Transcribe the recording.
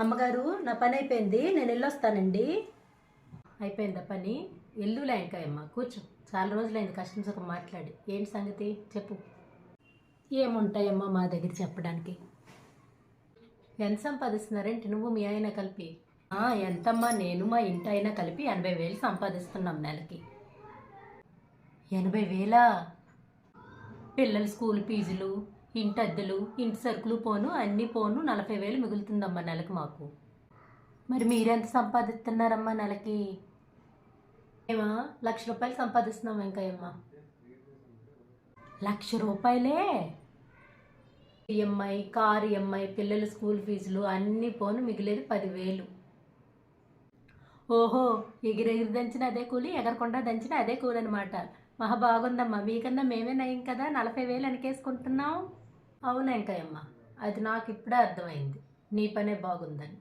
అమ్మగారు, నా పని అయిపోయింది, నేను వెళ్ళొస్తానండి. అయిపోయిందా పని? ఎల్లులే ఇంకా అమ్మ, కూర్చో. చాలా రోజులైంది కష్టం సుఖం మాట్లాడి. ఏంటి సంగతి చెప్పు. ఏముంటాయమ్మా మా దగ్గర చెప్పడానికి. ఎంత సంపాదిస్తున్నారేంటి నువ్వు మీ ఆయన కలిపి? ఎంతమ్మా, నేను మా ఇంటి అయినా కలిపి 80,000 సంపాదిస్తున్నాం నెలకి. 80,000? పిల్లల స్కూల్ ఫీజులు, ఇంటి అద్దెలు, ఇంటి సరుకులు పోను అన్నీ పోను 40,000 మిగులుతుందమ్మా నెలకి మాకు. మరి మీరెంత సంపాదిస్తున్నారమ్మా నెలకి? ఏమా, ₹1,00,000 సంపాదిస్తున్నాం వెంకయ్యమ్మ. ₹1,00,000? ఈఎంఐ, కారు ఈఎంఐ, పిల్లల స్కూల్ ఫీజులు అన్నీ పోను మిగిలేదు 10,000. ఓహో, ఎగిరెగిరి దంచిన అదే కూలి, ఎగరకుండా దంచిన అదే కూలి అనమాట. మహా బాగుందమ్మా, మీకన్నా మేమే నయం కదా 40,000 వెనకేసుకుంటున్నాం. అవును వెంకయ్యమ్మ, అది నాకు ఇప్పుడే అర్థమైంది, నీ పనే బాగుందని.